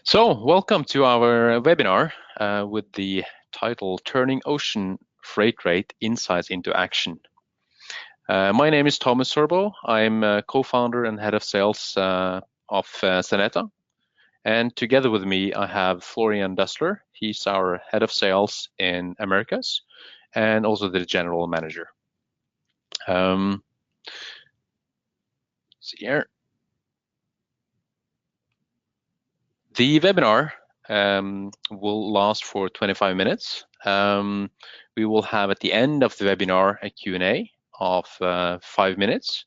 So, welcome to our webinar with the title Turning Ocean Freight Rate Insights into Action. My name is Thomas Sorbo. I'm co-founder and head of sales of Xeneta. And together with me, I have Florian Dustler. He's our head of sales in Americas and also the general manager. See here. The webinar will last for 25 minutes. We will have at the end of the webinar a Q&A of 5 minutes.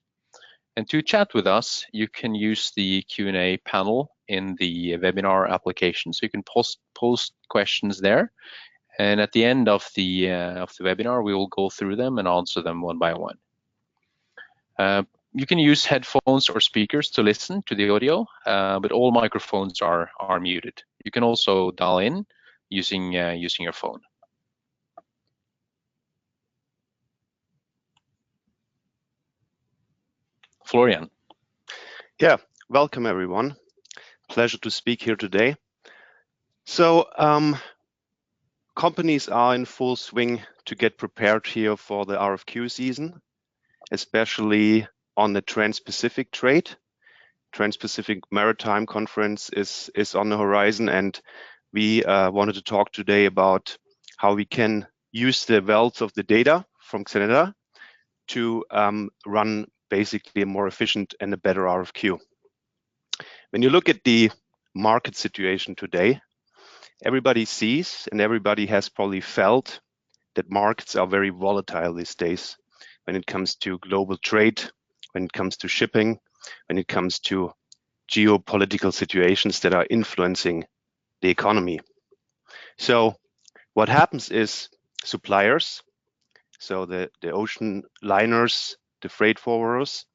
And to chat with us, you can use the Q&A panel in the webinar application. So you can post questions there. And at the end of the webinar, we will go through them and answer them one by one. You can use headphones or speakers to listen to the audio, but all microphones are muted. You can also dial in using your phone. Florian. Yeah, welcome everyone. Pleasure to speak here today. So companies are in full swing to get prepared here for the RFQ season, especially on the Trans-Pacific trade. Trans-Pacific Maritime Conference is on the horizon, and we wanted to talk today about how we can use the wealth of the data from Xeneta to run basically a more efficient and a better RFQ. When you look at the market situation today, everybody sees and everybody has probably felt that markets are very volatile these days when it comes to global trade, when it comes to shipping, when it comes to geopolitical situations that are influencing the economy. So what happens is suppliers, so the ocean liners, the freight forwarders,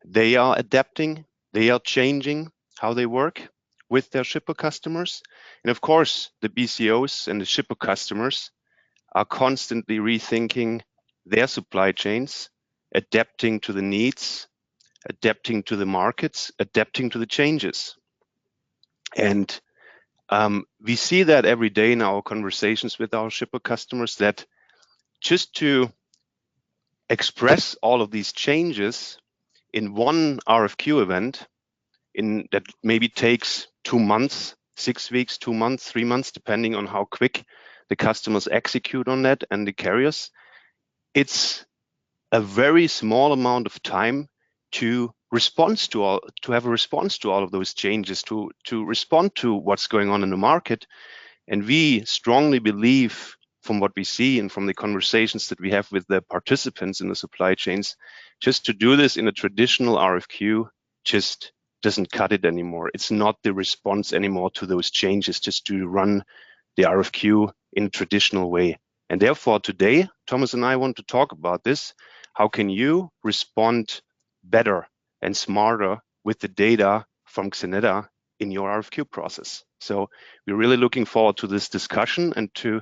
they are adapting, they are changing how they work with their shipper customers. And of course, the BCOs and the shipper customers are constantly rethinking their supply chains, adapting to the needs, adapting to the markets, adapting to the changes. And we see that every day in our conversations with our shipper customers, that just to express all of these changes in one RFQ event, that maybe takes 2 months, 6 weeks, 2 months, 3 months, depending on how quick the customers execute on that and the carriers. It's a very small amount of time to have a response to all of those changes, to respond to what's going on in the market. And we strongly believe, from what we see and from the conversations that we have with the participants in the supply chains, just to do this in a traditional RFQ just doesn't cut it anymore. It's not the response anymore to those changes, just to run the RFQ in a traditional way. And therefore today, Thomas and I want to talk about this. How can you respond better and smarter with the data from Xeneta in your RFQ process? So we're really looking forward to this discussion and to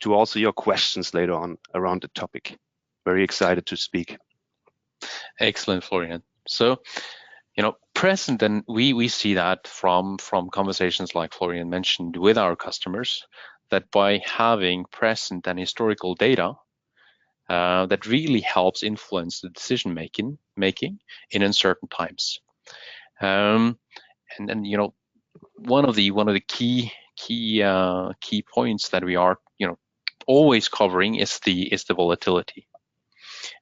also your questions later on around the topic. Very excited to speak. Excellent, Florian. So, present, and we see that from conversations like Florian mentioned with our customers, that by having present and historical data, that really helps influence the decision making in uncertain times. And one of the key points that we are always covering is the volatility.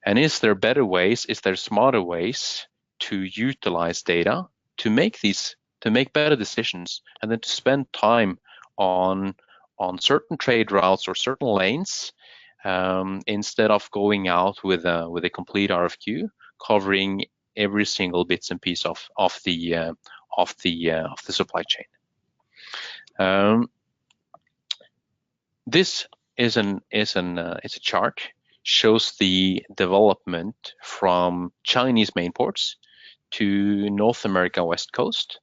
And is there better ways? Is there smarter ways to utilize data to make better decisions, and then to spend time on certain trade routes or certain lanes, instead of going out with a complete RFQ covering every single bits and piece of the supply chain. This is a chart, shows the development from Chinese main ports to North America West Coast.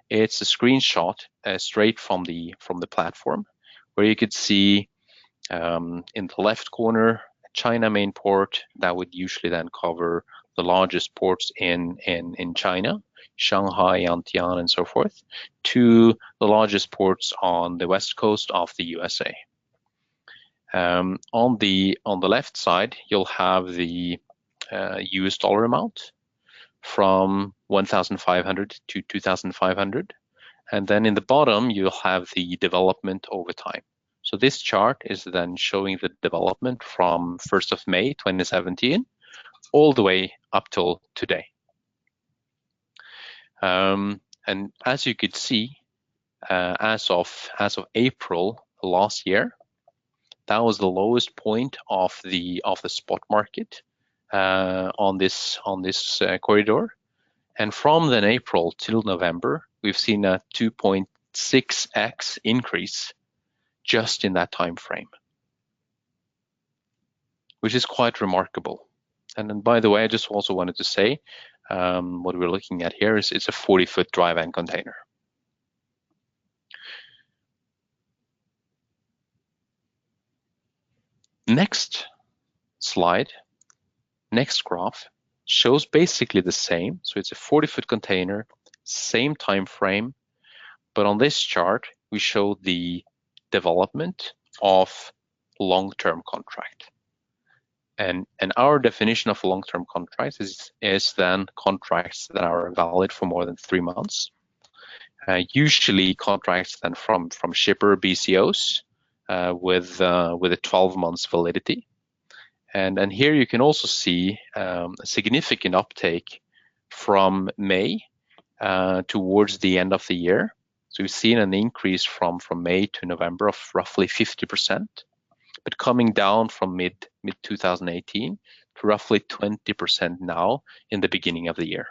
It's a screenshot straight from the platform, where you could see in the left corner China main port that would usually then cover the largest ports in China, Shanghai, Yantian, and so forth, to the largest ports on the west coast of the USA. On the left side, you'll have the US dollar amount from 1,500 to 2,500. And then in the bottom, you'll have the development over time. So this chart is then showing the development from 1st of May 2017 all the way up till today. And as you could see, as of April last year, that was the lowest point of the spot market on this corridor. And from then April till November, we've seen a 2.6x increase just in that time frame, which is quite remarkable. And then, by the way, I just also wanted to say what we're looking at here is it's a 40-foot dry van container. Next slide, next graph shows basically the same. So it's a 40-foot container, same time frame, but on this chart we show the development of long-term contract. And our definition of long-term contracts is then contracts that are valid for more than 3 months. Usually contracts then from shipper BCOs with a 12 months validity. And here you can also see a significant uptake from May towards the end of the year. So we've seen an increase from May to November of roughly 50%, but coming down from mid 2018 to roughly 20% now in the beginning of the year.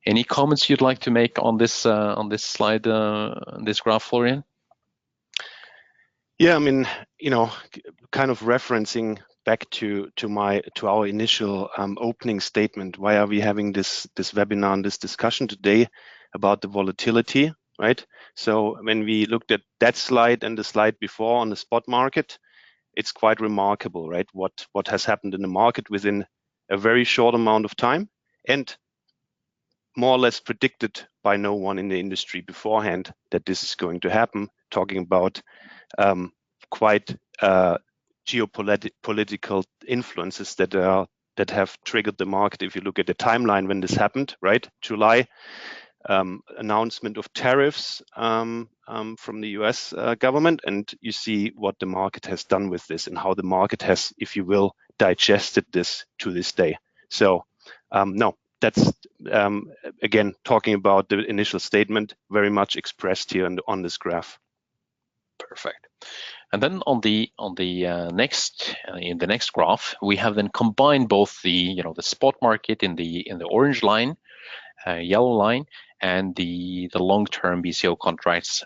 Any comments you'd like to make on this slide, this graph, Florian? Yeah, I mean, kind of referencing back to our initial opening statement. Why are we having this webinar and this discussion today about the volatility, right? So when we looked at that slide and the slide before on the spot market, it's quite remarkable, right? What has happened in the market within a very short amount of time, and more or less predicted by no one in the industry beforehand that this is going to happen. Talking about quite geopolitical influences that have triggered the market. If you look at the timeline when this happened, right? July, announcement of tariffs from the US government, and you see what the market has done with this and how the market has, if you will, digested this to this day. So no, that's again talking about the initial statement, very much expressed here on this graph. Perfect. And then on the next in the next graph, we have then combined both the the spot market in the orange line, yellow line, and the long-term BCO contracts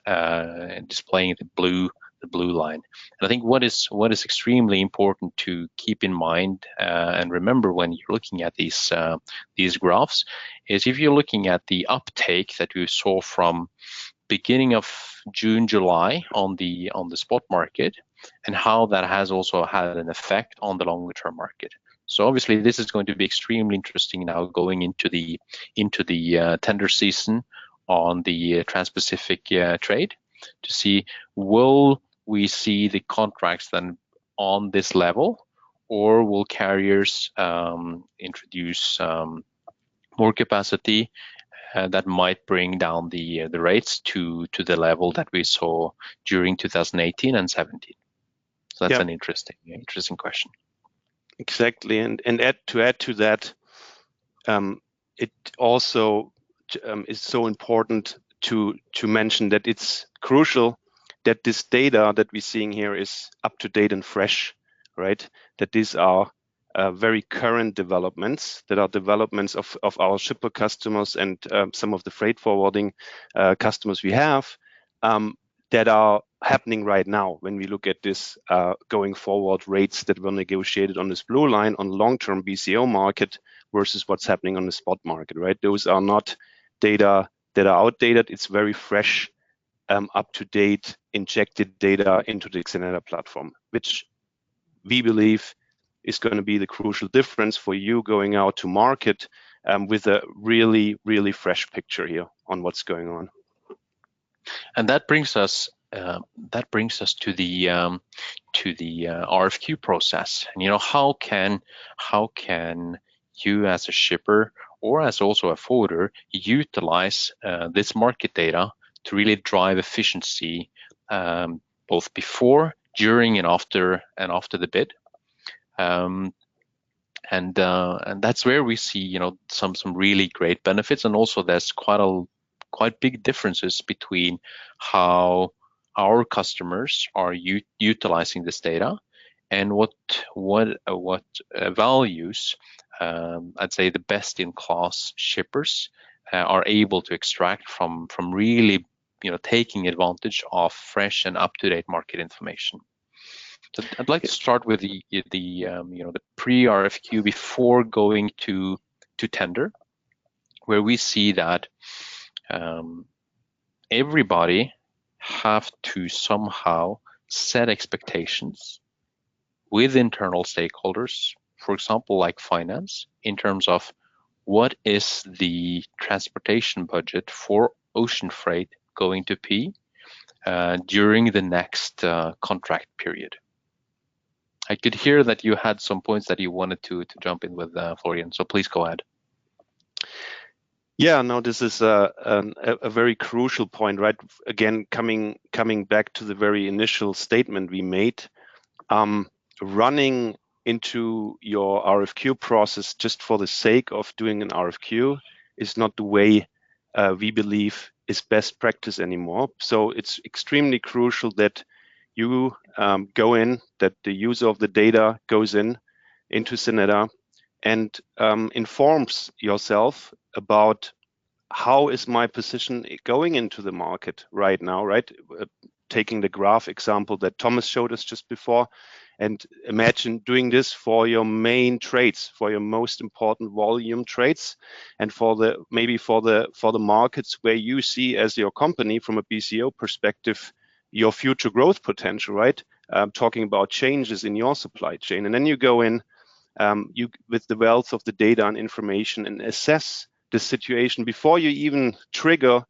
displaying the blue line. And I think what is extremely important to keep in mind and remember when you're looking at these graphs is if you're looking at the uptake that we saw from beginning of June, July on the spot market, and how that has also had an effect on the longer term market. So obviously this is going to be extremely interesting now going into the tender season on the Trans-Pacific trade to see, will we see the contracts then on this level, or will carriers introduce more capacity that might bring down the rates to the level that we saw during 2018 and 17. So that's an interesting question. Exactly, and to add to that, it also is so important to mention that it's crucial that this data that we're seeing here is up to date and fresh, right? That these are very current developments, that are developments of our shipper customers and some of the freight forwarding customers we have that are happening right now when we look at this going forward rates that were negotiated on this blue line on long-term BCO market versus what's happening on the spot market, right? Those are not data that are outdated. It's very fresh, up-to-date, injected data into the Xeneta platform, which we believe is going to be the crucial difference for you going out to market with a really, really fresh picture here on what's going on. And that brings us to the RFQ process. And how can you as a shipper or as also a forwarder utilize this market data to really drive efficiency both before, during, and after the bid. And that's where we see some really great benefits, and also there's quite big differences between how our customers are utilizing this data and what values I'd say the best in class shippers are able to extract from really taking advantage of fresh and up-to-date market information. So I'd like to start with the pre-RFQ before going to tender, where we see that everybody have to somehow set expectations with internal stakeholders, for example, like finance, in terms of what is the transportation budget for ocean freight going to be during the next contract period. I could hear that you had some points that you wanted to jump in with, Florian, so please go ahead. Yeah, no, this is a very crucial point, right? Again, coming back to the very initial statement we made, running into your RFQ process just for the sake of doing an RFQ is not the way we believe is best practice anymore. So it's extremely crucial that you go in, that the user of the data goes into Xeneta and informs yourself about how is my position going into the market right now, right? Taking the graph example that Thomas showed us just before, and imagine doing this for your main trades, for your most important volume trades, and for the markets where you see as your company from a BCO perspective your future growth potential, right? Talking about changes in your supply chain, and then you go in with the wealth of the data and information and assess the situation before you even trigger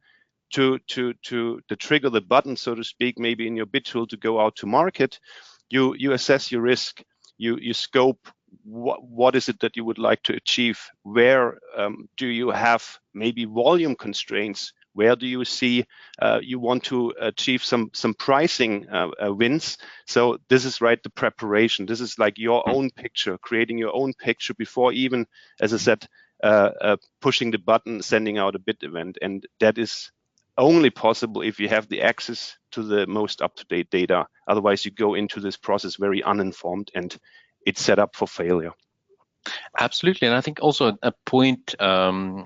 the button, so to speak, maybe in your bid tool to go out to market. You assess your risk, you scope what is it that you would like to achieve, where do you have maybe volume constraints, where do you see you want to achieve some pricing wins. So this is right, the preparation. This is like your own picture, creating your own picture before even, as I said, pushing the button, sending out a bid event. And that is only possible if you have the access to the most up-to-date data. Otherwise, you go into this process very uninformed, and it's set up for failure. Absolutely, and I think also a point to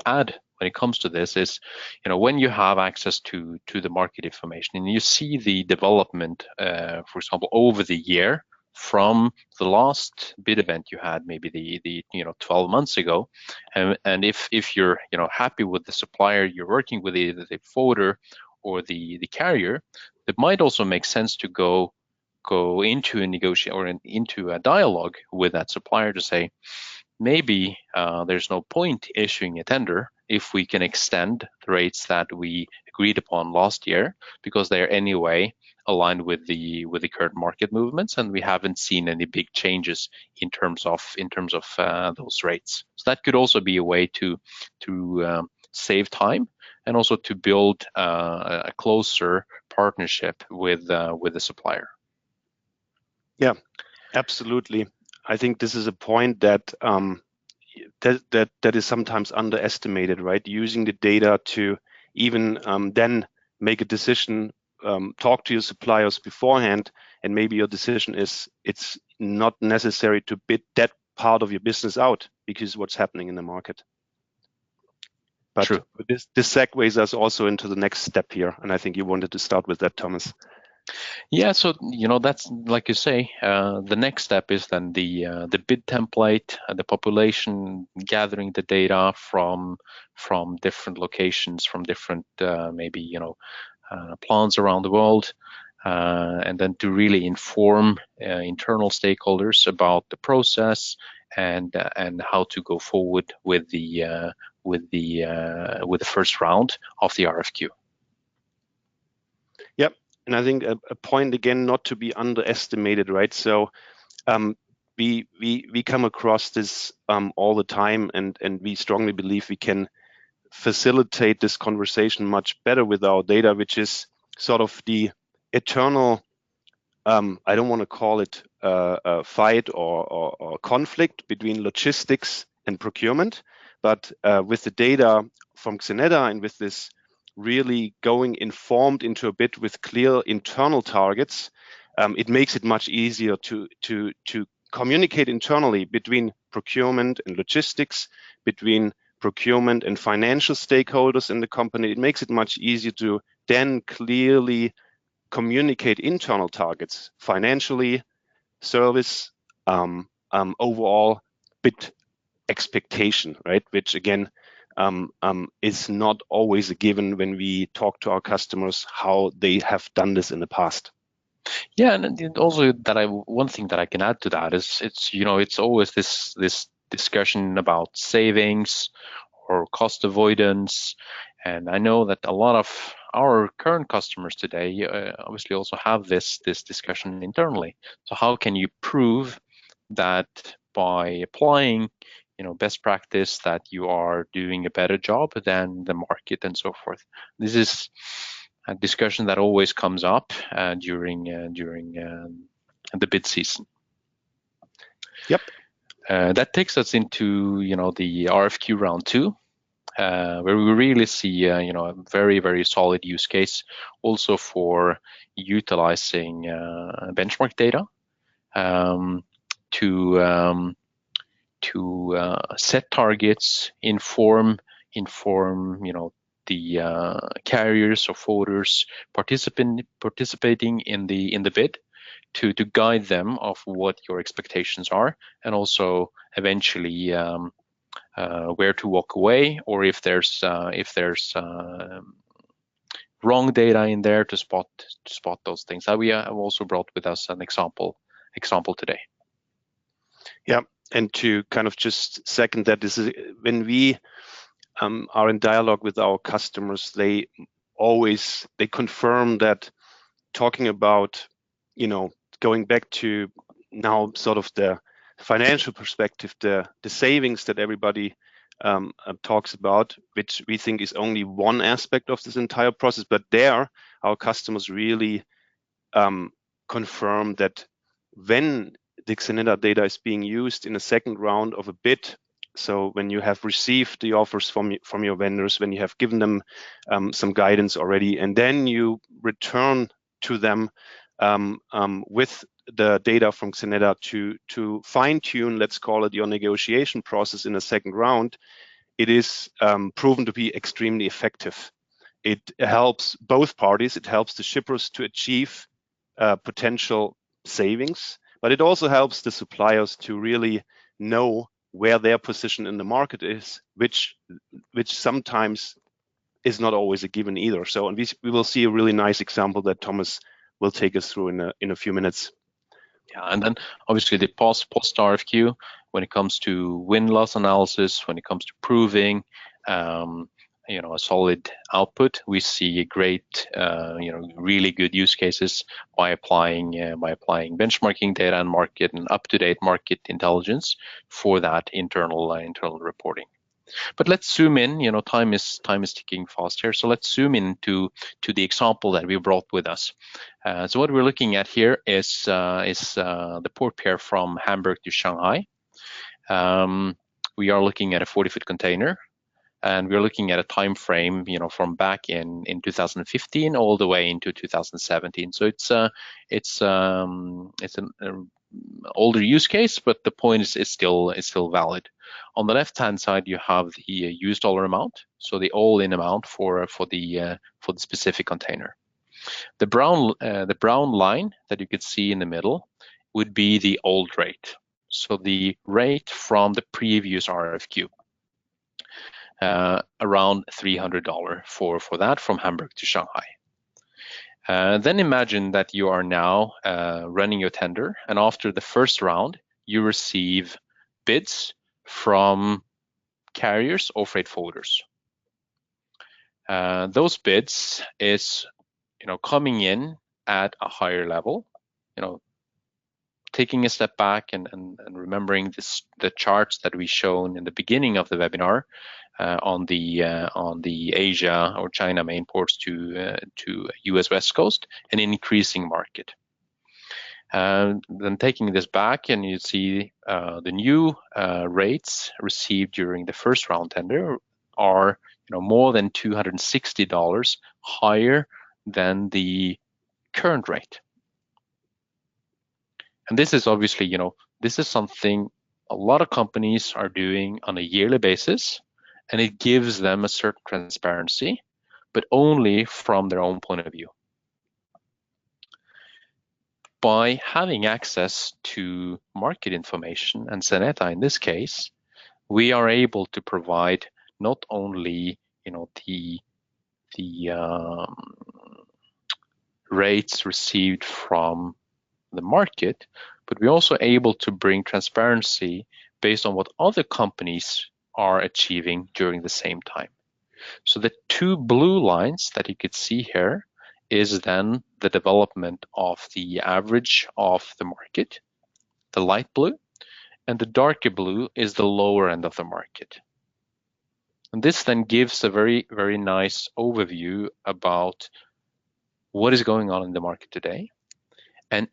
add when it comes to this is, when you have access to the market information and you see the development, for example, over the year from the last bid event you had, maybe the 12 months ago, and if you're happy with the supplier you're working with, either the forwarder or the carrier, it might also make sense to go into a negotiation or into a dialogue with that supplier to say, maybe there's no point issuing a tender if we can extend the rates that we agreed upon last year, because they're anyway aligned with the current market movements, and we haven't seen any big changes in terms of those rates. So that could also be a way to save time and also to build a closer partnership with the supplier. Yeah, absolutely. I think this is a point that that is sometimes underestimated, right? Using the data to even then make a decision, talk to your suppliers beforehand, and maybe your decision is it's not necessary to bid that part of your business out because what's happening in the market. But True. This segues us also into the next step here, and I think you wanted to start with that, Thomas. Yeah, so that's like you say. The next step is then the bid template, the population, gathering the data from different locations, from different maybe plants around the world, and then to really inform internal stakeholders about the process and how to go forward with the first round of the RFQ. Yep, and I think a point again not to be underestimated, right? So we come across this all the time, and we strongly believe we can facilitate this conversation much better with our data, which is sort of the eternal, I don't want to call it a fight or conflict between logistics and procurement, but with the data from Xeneta and with this really going informed into a bit with clear internal targets, it makes it much easier to communicate internally between procurement and logistics, between procurement and financial stakeholders in the company. It makes it much easier to then clearly communicate internal targets, financially, service, overall bid expectation, right? Which again is not always a given when we talk to our customers how they have done this in the past. Yeah, and also one thing that I can add to that is it's always this discussion about savings or cost avoidance, and I know that a lot of our current customers today obviously also have this discussion internally. So how can you prove that by applying best practice that you are doing a better job than the market and so forth? This is a discussion that always comes up during the bid season. Yep. That takes us into the RFQ round 2, where we really see a very, very solid use case also for utilizing benchmark data to set targets, inform the carriers or forwarders participating in the bid to guide them of what your expectations are, and also eventually where to walk away, or if there's wrong data in there to spot those things. We have also brought with us an example today. Yeah, and to kind of just second that, this is when we are in dialogue with our customers, they confirm that talking about going back to now sort of the financial perspective, the savings that everybody talks about, which we think is only one aspect of this entire process, but there our customers really confirm that when the Xeneta data is being used in a second round of a bid, so when you have received the offers from your vendors, when you have given them some guidance already, and then you return to them with the data from Xeneta to fine-tune, let's call it, your negotiation process in a second round, it is proven to be extremely effective. It helps both parties. It helps the shippers to achieve potential savings, but it also helps the suppliers to really know where their position in the market is, which sometimes is not always a given either. So, and we will see a really nice example that Thomas will take us through in a few minutes. Yeah, and then obviously the post RFQ, when it comes to win-loss analysis, when it comes to proving a solid output, we see great really good use cases by applying benchmarking data and market and up-to-date market intelligence for that internal reporting. But let's zoom in. Time is ticking fast here, so let's zoom in to the example that we brought with us. So what we're looking at here is the port pair from Hamburg to Shanghai. We are looking at a 40-foot container, and we're looking at a time frame, from back in 2015 all the way into 2017. So it's an older use case, but the point is still valid. On the left-hand side, you have the US dollar amount, so the all-in amount for the specific container. The brown line that you could see in the middle would be the old rate, so the rate from the previous RFQ, around $300 for that from Hamburg to Shanghai. Then imagine that you are now running your tender, and after the first round, you receive bids from carriers or freight forwarders. Those bids is, coming in at a higher level. Taking a step back and remembering the charts that we shown in the beginning of the webinar on the Asia or China main ports to US West Coast, an increasing market. Then taking this back, and you see the new rates received during the first round tender are more than $260 higher than the current rate. And this is obviously, this is something a lot of companies are doing on a yearly basis, and it gives them a certain transparency, but only from their own point of view. By having access to market information, and Xeneta in this case, we are able to provide not only the rates received from the market, but we're also able to bring transparency based on what other companies are achieving during the same time. So the two blue lines that you could see here is then the development of the average of the market, the light blue, and the darker blue is the lower end of the market. And this then gives a very, very nice overview about what is going on in the market today, and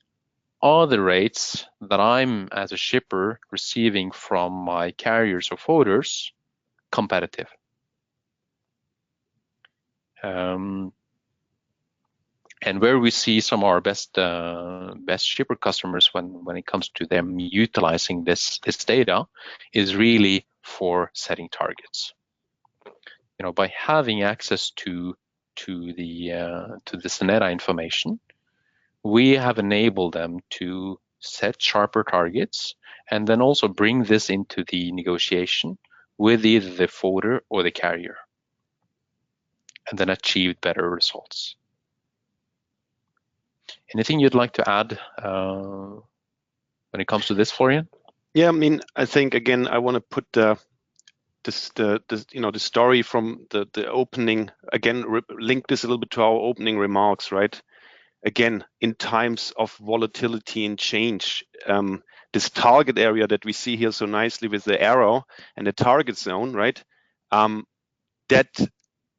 are the rates that I'm as a shipper receiving from my carriers or forwarders competitive? And where we see some of our best shipper customers when it comes to them utilizing this data is really for setting targets. By having access to the Xeneta information, we have enabled them to set sharper targets and then also bring this into the negotiation with either the forwarder or the carrier, and then achieve better results. Anything you'd like to add when it comes to this, Florian? Yeah, I think again I want to put the story from the opening again, link this a little bit to our opening remarks, right? Again, in times of volatility and change, this target area that we see here so nicely with the arrow and the target zone, right? That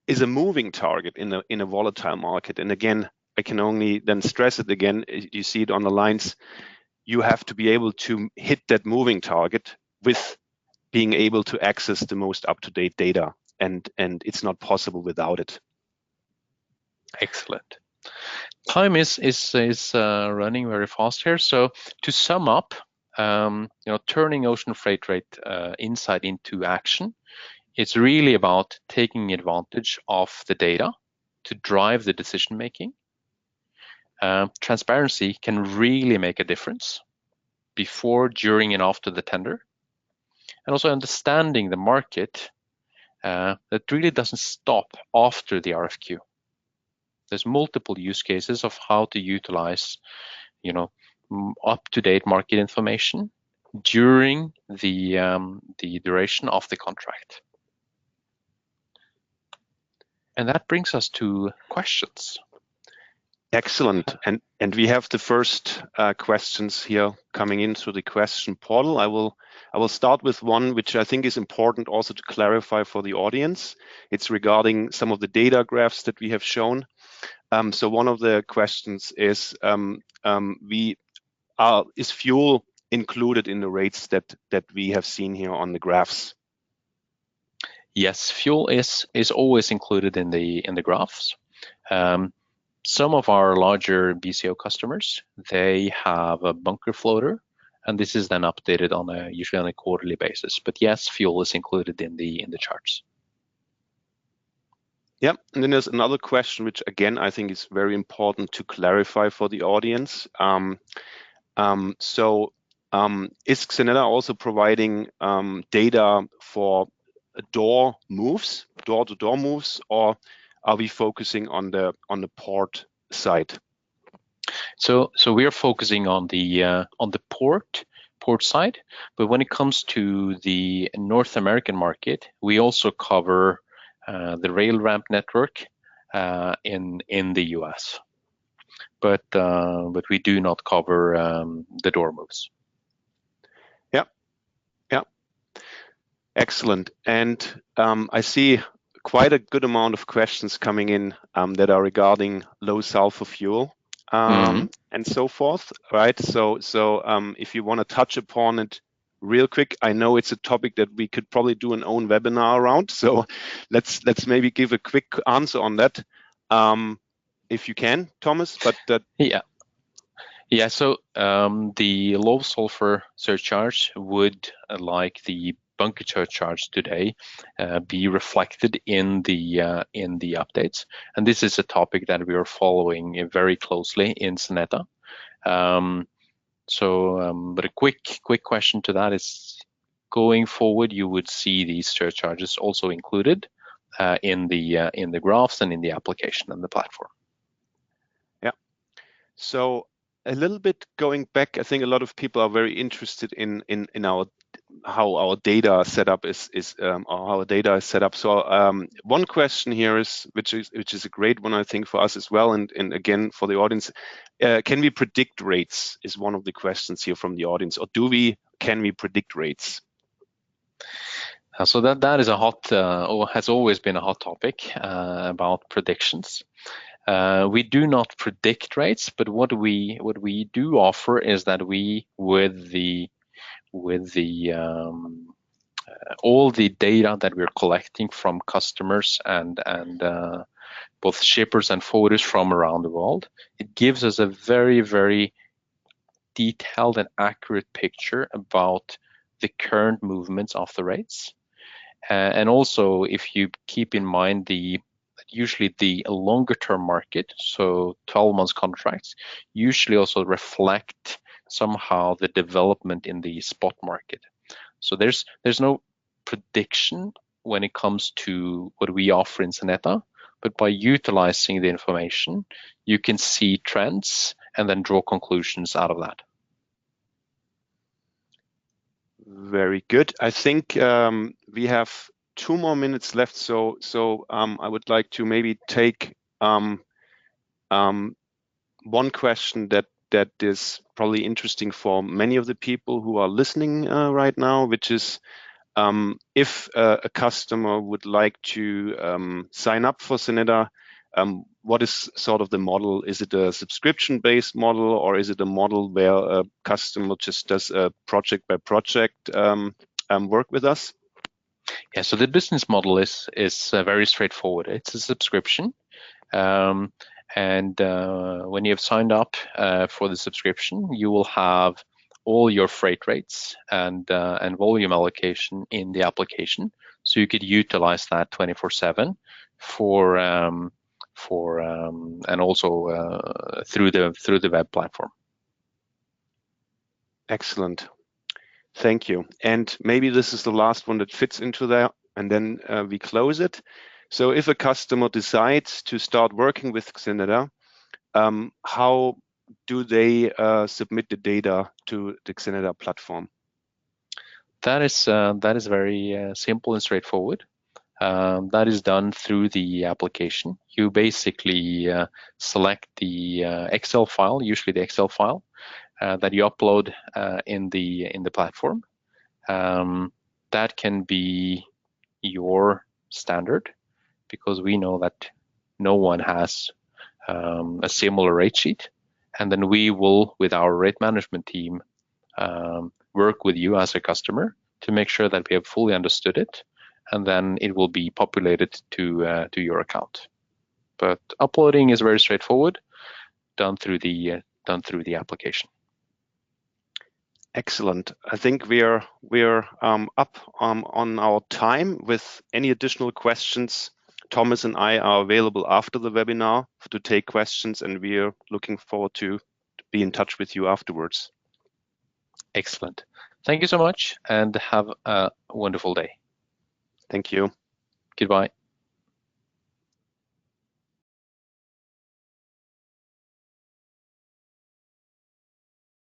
is a moving target in a volatile market. And again, I can only then stress it again. You see it on the lines. You have to be able to hit that moving target with being able to access the most up-to-date data, and it's not possible without it. Excellent. Time is running very fast here. So to sum up, turning ocean freight rate insight into action, it's really about taking advantage of the data to drive the decision making. Transparency can really make a difference before, during, and after the tender. And also understanding the market that really doesn't stop after the RFQ. There's multiple use cases of how to utilize, up-to-date market information during the duration of the contract. And that brings us to questions. Excellent. And we have the first questions here coming in through the question portal. I will start with one which I think is important also to clarify for the audience. It's regarding some of the data graphs that we have shown. So one of the questions is, is fuel included in the rates that we have seen here on the graphs? Yes, fuel is always included in the graphs. Some of our larger BCO customers, they have a bunker floater, and this is then updated usually on a quarterly basis. But yes, fuel is included in the charts. Yeah, and then there's another question which again I think is very important to clarify for the audience. Is Xeneta also providing data for door-to-door moves, or are we focusing on the port side? So we are focusing on the port side, but when it comes to the North American market, we also cover the rail ramp network in the US, but we do not cover the door moves. Yeah, yeah, excellent. And I see quite a good amount of questions coming in that are regarding low sulfur fuel. And so forth, right? So if you want to touch upon it real quick, I know it's a topic that we could probably do an own webinar around. So let's maybe give a quick answer on that, if you can, Thomas. But yeah. So the low sulfur surcharge would, like the bunker surcharge today, be reflected in the updates, and this is a topic that we are following very closely in Xeneta. But a quick question to that is, going forward, you would see these surcharges also included in the graphs and in the application and the platform. Yeah. So a little bit going back, I think a lot of people are very interested in how our data setup is or how our data is set up. So one question here is, which is a great one, I think, for us as well, and again for the audience, can we predict rates? Is one of the questions here from the audience, or can we predict rates? So that is a hot, or has always been a hot topic about predictions. We do not predict rates, but what we do offer is that we, with all the data that we're collecting from customers and both shippers and forwarders from around the world, it gives us a very, very detailed and accurate picture about the current movements of the rates. And also, if you keep in mind usually the longer term market, so 12 months contracts, usually also reflect somehow the development in the spot market. So there's no prediction when it comes to what we offer in Xeneta, but by utilizing the information, you can see trends and then draw conclusions out of that. Very good. I think we have 2 more minutes left, so I would like to maybe take one question that is probably interesting for many of the people who are listening right now, which is if a customer would like to sign up for Xeneta, what is sort of the model? Is it a subscription-based model, or is it a model where a customer just does a project by project work with us? Yeah, so the business model is very straightforward. It's a subscription, and when you have signed up for the subscription, you will have all your freight rates and volume allocation in the application, so you could utilize that 24/7 and also through the web platform. Excellent. Thank you. And maybe this is the last one that fits into there, and then we close it. So if a customer decides to start working with Xeneta, how do they submit the data to the Xeneta platform? That is very simple and straightforward. That is done through the application. You basically select the Excel file, usually the Excel file, that you upload in the platform. That can be your standard, because we know that no one has a similar rate sheet, and then we will, with our rate management team, work with you as a customer to make sure that we have fully understood it, and then it will be populated to your account. But uploading is very straightforward, done through the application. Excellent. I think we're up on our time. With any additional questions, Thomas and I are available after the webinar to take questions, and we're looking forward to be in touch with you afterwards. Excellent. Thank you so much, and have a wonderful day. Thank you. Goodbye.